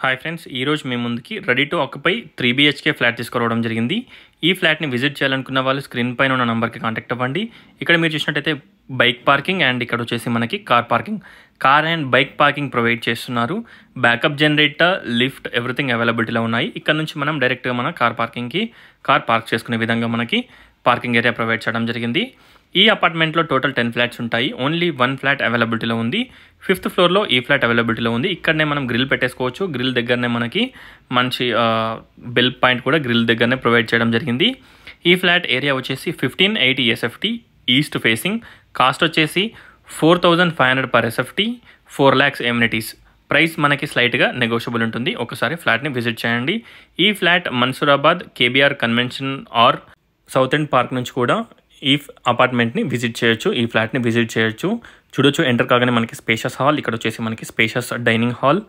Hi friends, ఈరోజు మీ ముందుకి ready to occupy 3 BHK flat తీసుకురావడం జరిగింది. ఈ ఫ్లాట్ని విజిట్ చేయాలనుకున్న వాళ్ళు స్క్రీన్ పైన ఉన్న నంబర్కి కాంటాక్ట్ అవ్వండి. ఇక్కడ మీరు చూసినట్టయితే బైక్ పార్కింగ్ అండ్ ఇక్కడ వచ్చేసి మనకి car and bike parking provide చేస్తున్నారు. బ్యాకప్ జనరేటర్, లిఫ్ట్, ఎవ్రీథింగ్ అవైలబిలిటీలో ఉన్నాయి. ఇక్కడ నుంచి మనం డైరెక్ట్గా మన కార్ పార్క్ చేసుకునే విధంగా మనకి పార్కింగ్ ఏరియా ప్రొవైడ్ చేయడం జరిగింది. ఈ అపార్ట్మెంట్లో టోటల్ 10 ఫ్లాట్స్ ఉంటాయి. ఓన్లీ 1 ఫ్లాట్ అవైలబిలిటీలో ఉంది. 5th ఫ్లోర్లో ఈ ఫ్లాట్ అవైలబిలిటీలో ఉంది. ఇక్కడనే మనం గ్రిల్ పెట్టేసుకోవచ్చు. గ్రిల్ దగ్గరనే మనకి మంచి బెల్ పాయింట్ కూడా గ్రిల్ దగ్గరనే ప్రొవైడ్ చేయడం జరిగింది. ఈ ఫ్లాట్ ఏరియా వచ్చేసి 1580 SFT ఈస్ట్ ఫేసింగ్. కాస్ట్ వచ్చేసి 4500 per SFT, 4 lakhs amenities. Price మనకి స్లైట్గా నెగోషియబుల్ ఉంటుంది. ఒకసారి ఫ్లాట్ని విజిట్ చేయండి. ఈ flat Mansoorabad KBR convention or south end park నుంచి కూడా ఈ అపార్ట్మెంట్ని విజిట్ చేయొచ్చు. ఈ ఫ్లాట్ని విజిట్ చేయొచ్చు. చూడొచ్చు, ఎంటర్ కాగానే మనకి స్పేషియస్ హాల్, ఇక్కడ వచ్చేసి మనకి spacious dining hall,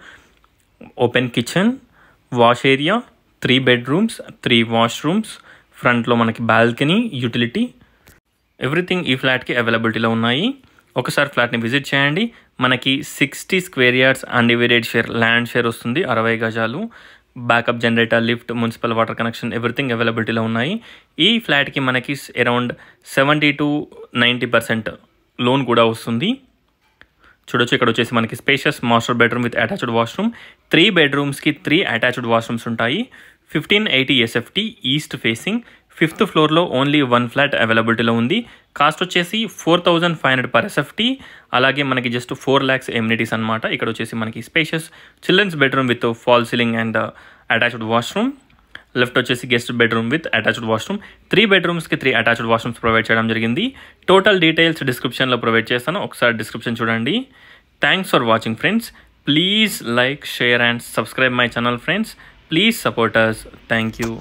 open kitchen, wash area, 3 bedrooms, 3 washrooms, ఫ్రంట్లో మనకి బాల్కనీ, యూటిలిటీ, ఎవ్రీథింగ్ ఈ ఫ్లాట్కి అవైలబిలిటీలో ఉన్నాయి. ఒకసారి ఫ్లాట్ని విజిట్ చేయండి. మనకి 60 square yards undivided share land share వస్తుంది, 60 గజాలు. Backup generator, lift, municipal water connection, everything అవైలబిలిటీలో ఉన్నాయి. ఈ ఫ్లాట్కి మనకి అరౌండ్ 70 to 90% లోన్ కూడా వస్తుంది. చూడొచ్చు, ఇక్కడ వచ్చేసి మనకి spacious master bedroom with attached washroom. 3 bedroomsకి 3 అటాచ్డ్ వాష్రూమ్స్ ఉంటాయి. 1580 SFT ఈస్ట్ ఫేసింగ్. 5th ఫ్లోర్లో ఓన్లీ 1 ఫ్లాట్ అవైలబిలిటీలో ఉంది. కాస్ట్ వచ్చేసి 4500 per SFT. అలాగే మనకి జస్ట్ 4 lakhs ఎమ్యూనిటీస్ అనమాట. ఇక్కడ వచ్చేసి మనకి spacious children's bedroom with fall ceiling and attached washroom. Left వచ్చేసి guest bedroom with attached washroom. 3 bedroomsకి 3 అటాచ్డ్ వాష్రూమ్స్ ప్రొవైడ్ చేయడం జరిగింది. టోటల్ డీటెయిల్స్ డిస్క్రిప్షన్లో ప్రొవైడ్ చేస్తాను. ఒకసారి డిస్క్రిప్షన్ చూడండి. Thanks for watching friends. Please like, share and subscribe my channel friends. Please support us. Thank you.